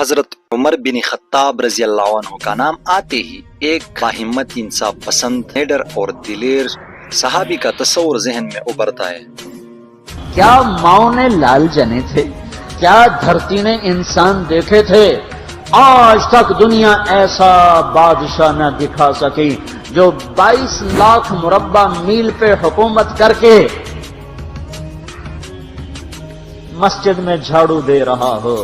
حضرت عمر بن خطاب رضی اللہ عنہ کا نام آتے ہی ایک باہمت انصاف پسند لیڈر اور دلیر صحابی کا تصور ذہن میں ابھرتا ہے۔ کیا ماؤں نے لال جنے تھے؟ کیا دھرتی نے انسان دیکھے تھے؟ آج تک دنیا ایسا بادشاہ نہ دکھا سکی جو 22 لاکھ مربع میل پہ حکومت کر کے مسجد میں جھاڑو دے رہا ہو۔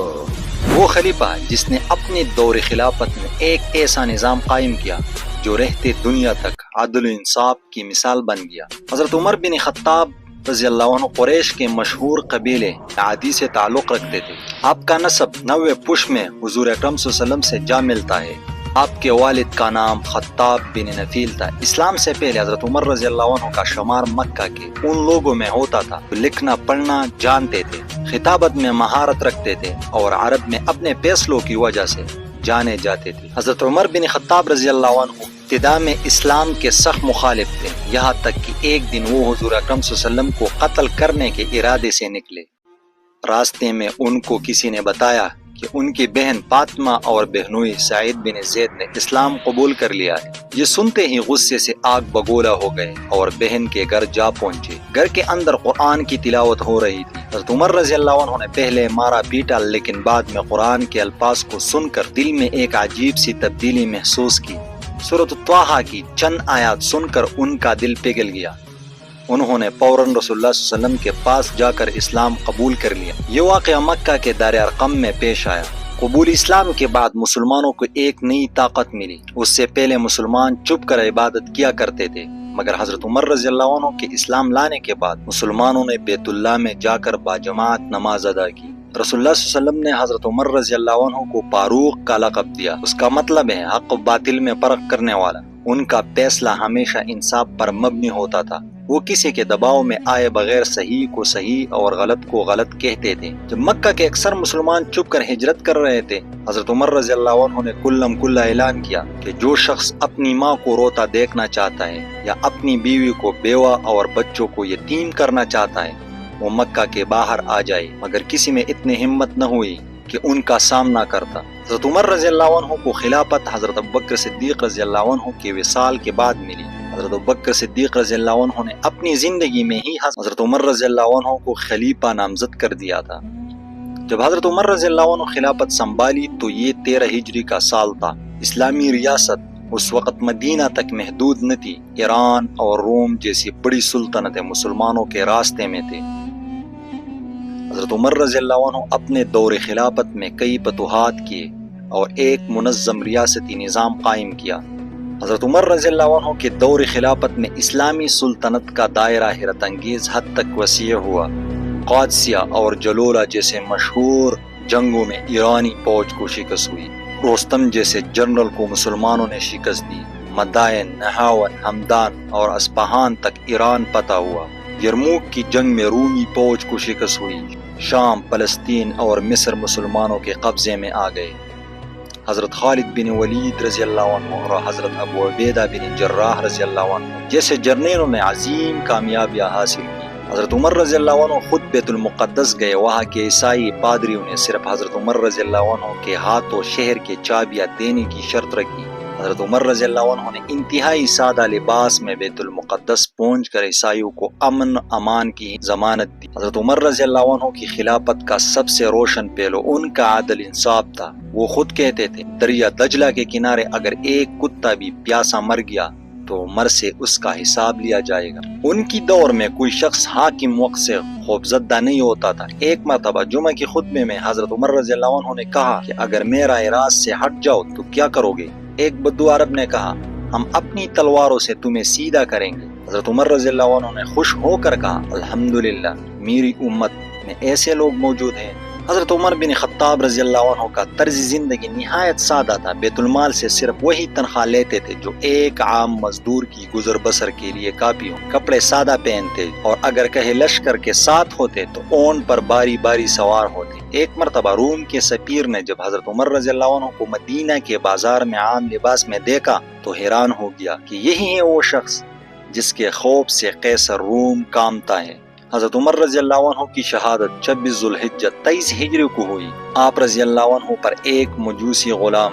وہ خلیفہ جس نے اپنے دور خلافت میں ایک ایسا نظام قائم کیا جو رہتے دنیا تک عدل و انصاف کی مثال بن گیا۔ حضرت عمر بن خطاب رضی اللہ عنہ قریش کے مشہور قبیلے عادی سے تعلق رکھتے تھے۔ آپ کا نسب 9 پش میں حضور اکرم صلی اللہ علیہ وسلم سے جا ملتا ہے۔ آپ کے والد کا نام خطاب بن نفیل تھا۔ اسلام سے پہلے حضرت عمر رضی اللہ عنہ کا شمار مکہ کے ان لوگوں میں ہوتا تھا جو لکھنا پڑھنا جانتے تھے، خطابت میں مہارت رکھتے تھے اور عرب میں اپنے فیصلوں کی وجہ سے جانے جاتے تھے۔ حضرت عمر بن خطاب رضی اللہ عنہ ابتدا میں اسلام کے سخت مخالف تھے، یہاں تک کہ ایک دن وہ حضور اکرم صلی اللہ علیہ وسلم کو قتل کرنے کے ارادے سے نکلے۔ راستے میں ان کو کسی نے بتایا کہ ان کی بہن فاطمہ اور بہنوئی سعید بن زید نے اسلام قبول کر لیا ہے۔ یہ سنتے ہی غصے سے آگ بگولا ہو گئے اور بہن کے گھر جا پہنچے۔ گھر کے اندر قرآن کی تلاوت ہو رہی تھی۔ حضرت عمر رضی اللہ عنہ نے پہلے مارا پیٹا، لیکن بعد میں قرآن کے الفاظ کو سن کر دل میں ایک عجیب سی تبدیلی محسوس کی۔ سورۃ طٰہٰ کی چند آیات سن کر ان کا دل پگھل گیا۔ انہوں نے فوراً رسول اللہ صلی اللہ علیہ وسلم کے پاس جا کر اسلام قبول کر لیا۔ یہ واقعہ مکہ کے دار ارقم میں پیش آیا۔ قبول اسلام کے بعد مسلمانوں کو ایک نئی طاقت ملی۔ اس سے پہلے مسلمان چپ کر عبادت کیا کرتے تھے، مگر حضرت عمر رضی اللہ عنہ کے اسلام لانے کے بعد مسلمانوں نے بیت اللہ میں جا کر باجماعت نماز ادا کی۔ رسول اللہ صلی اللہ علیہ وسلم نے حضرت عمر رضی اللہ عنہ کو فاروق کا لقب دیا۔ اس کا مطلب ہے حق و باطل میں فرق کرنے والا۔ ان کا فیصلہ ہمیشہ انصاف پر مبنی ہوتا تھا۔ وہ کسی کے دباؤ میں آئے بغیر صحیح کو صحیح اور غلط کو غلط کہتے تھے۔ جب مکہ کے اکثر مسلمان چپ کر ہجرت کر رہے تھے، حضرت عمر رضی اللہ عنہ نے کلم کلا اعلان کیا کہ جو شخص اپنی ماں کو روتا دیکھنا چاہتا ہے یا اپنی بیوی کو بیوہ اور بچوں کو یتیم کرنا چاہتا ہے وہ مکہ کے باہر آ جائے، مگر کسی میں اتنی ہمت نہ ہوئی کہ ان کا سامنا کرتا۔ حضرت عمر رضی اللہ عنہ کو خلافت حضرت ابوبکر صدیق رضی اللہ عنہ کے وصال کے بعد ملی۔ حضرت ابوبکر صدیق رضی اللہ عنہ نے اپنی زندگی میں ہی حضرت عمر رضی اللہ عنہ کو خلیفہ نامزد کر دیا تھا۔ جب حضرت عمر رضی اللہ عنہ خلافت سنبھالی تو یہ 13 ہجری کا سال تھا۔ اسلامی ریاست اس وقت مدینہ تک محدود نہ تھی۔ ایران اور روم جیسی بڑی سلطنتیں مسلمانوں کے راستے میں تھے۔ حضرت عمر رضی اللہ عنہ اپنے دور خلافت میں کئی فتوحات کیے اور ایک منظم ریاستی نظام قائم کیا۔ حضرت عمر رضی اللہ عنہ کے دور خلافت میں اسلامی سلطنت کا دائرہ حیرت انگیز حد تک وسیع ہوا۔ قادسیہ اور جلولہ جیسے مشہور جنگوں میں ایرانی فوج کو شکست ہوئی۔ رستم جیسے جنرل کو مسلمانوں نے شکست دی۔ مدائن، نہاون، ہمدان اور اصفہان تک ایران فتح ہوا۔ یرموک کی جنگ میں رومی فوج کو شکست ہوئی۔ شام، فلسطین اور مصر مسلمانوں کے قبضے میں آ گئے۔ حضرت خالد بن ولید رضی اللہ عنہ اور حضرت ابو عبیدہ بن جراح رضی اللہ عنہ جیسے جرنیلوں نے عظیم کامیابیاں حاصل کی۔ حضرت عمر رضی اللہ عنہ خود بیت المقدس گئے۔ وہاں کے عیسائی پادریوں نے صرف حضرت عمر رضی اللہ عنہ کے ہاتھوں شہر کے چابیاں دینے کی شرط رکھی۔ حضرت عمر رضی اللہ عنہ نے انتہائی سادہ لباس میں بیت المقدس پہنچ کر عیسائیوں کو امن امان کی ضمانت دی۔ حضرت عمر رضی اللہ عنہ کی خلافت کا سب سے روشن پہلو ان کا عدل انصاف تھا۔ وہ خود کہتے تھے دریا دجلہ کے کنارے اگر ایک کتا بھی پیاسا مر گیا تو عمر سے اس کا حساب لیا جائے گا۔ ان کی دور میں کوئی شخص حاکم وقت سے خوفزدہ نہیں ہوتا تھا۔ ایک مرتبہ جمعہ کے خطبے میں حضرت عمر رضی اللہ عنہ نے کہا کہ اگر میرا راست سے ہٹ جاؤ تو کیا کرو گے؟ ایک بدو عرب نے کہا ہم اپنی تلواروں سے تمہیں سیدھا کریں گے۔ حضرت عمر رضی اللہ عنہ نے خوش ہو کر کہا الحمدللہ میری امت میں ایسے لوگ موجود ہیں۔ حضرت عمر بن خطاب رضی اللہ عنہ کا طرز زندگی نہایت سادہ تھا۔ بیت المال سے صرف وہی تنخواہ لیتے تھے جو ایک عام مزدور کی گزر بسر کے لیے کافی ہو۔ کپڑے سادہ پہنتے اور اگر کہیں لشکر کے ساتھ ہوتے تو اونٹ پر باری باری سوار ہوتے۔ ایک مرتبہ روم کے سفیر نے جب حضرت عمر رضی اللہ عنہ کو مدینہ کے بازار میں عام لباس میں دیکھا تو حیران ہو گیا کہ یہی ہے وہ شخص جس کے خوف سے قیصر روم کامتا ہے۔ حضرت عمر رضی اللہ عنہ کی شہادت 26 ذوالحجہ 23 ہجری کو ہوئی۔ آپ رضی اللہ عنہ پر ایک مجوسی غلام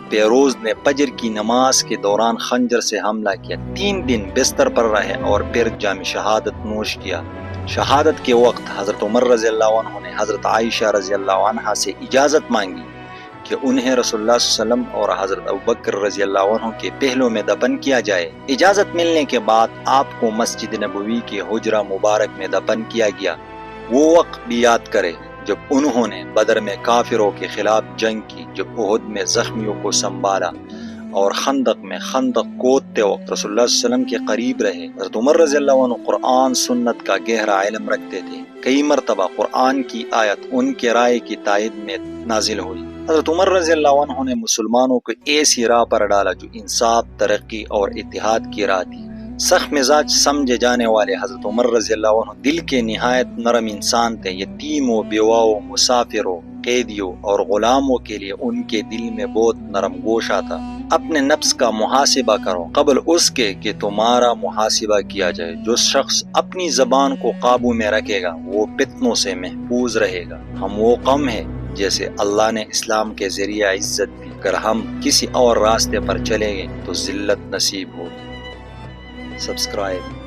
پیروز نے فجر کی نماز کے دوران خنجر سے حملہ کیا۔ 3 دن بستر پر رہے اور پھر جام شہادت نوش کیا۔ شہادت کے وقت حضرت عمر رضی اللہ عنہ نے حضرت عائشہ رضی اللہ عنہا سے اجازت مانگی کہ انہیں رسول اللہ صلی اللہ علیہ وسلم اور حضرت ابوبکر رضی اللہ عنہ کے پہلو میں دفن کیا جائے۔ اجازت ملنے کے بعد آپ کو مسجد نبوی کے حجرہ مبارک میں دفن کیا گیا۔ وہ وقت بھی یاد کرے جب انہوں نے بدر میں کافروں کے خلاف جنگ کی، جب احد میں زخمیوں کو سنبھالا اور خندق میں خندق کودتے وقت رسول اللہ صلی اللہ علیہ وسلم کے قریب رہے۔ حضرت عمر رضی اللہ عنہ قرآن سنت کا گہرا علم رکھتے تھے۔ کئی مرتبہ قرآن کی آیت ان کے رائے کی تائید میں نازل ہوئی۔ حضرت عمر رضی اللہ عنہ نے مسلمانوں کو ایسی راہ پر ڈالا جو انصاف، ترقی اور اتحاد کی راہ تھی۔ سخت مزاج سمجھے جانے والے حضرت عمر رضی اللہ عنہ دل کے نہایت نرم انسان تھے۔ یتیموں، بیواؤں، مسافروں، قیدیوں اور غلاموں کے لیے ان کے دل میں بہت نرم گوشہ تھا۔ اپنے نفس کا محاسبہ کرو قبل اس کے کہ تمہارا محاسبہ کیا جائے۔ جو شخص اپنی زبان کو قابو میں رکھے گا وہ فتنوں سے محفوظ رہے گا۔ ہم وہ قوم ہے جیسے اللہ نے اسلام کے ذریعہ عزت دی، اگر ہم کسی اور راستے پر چلیں گے تو ذلت نصیب ہوگی۔ سبسکرائب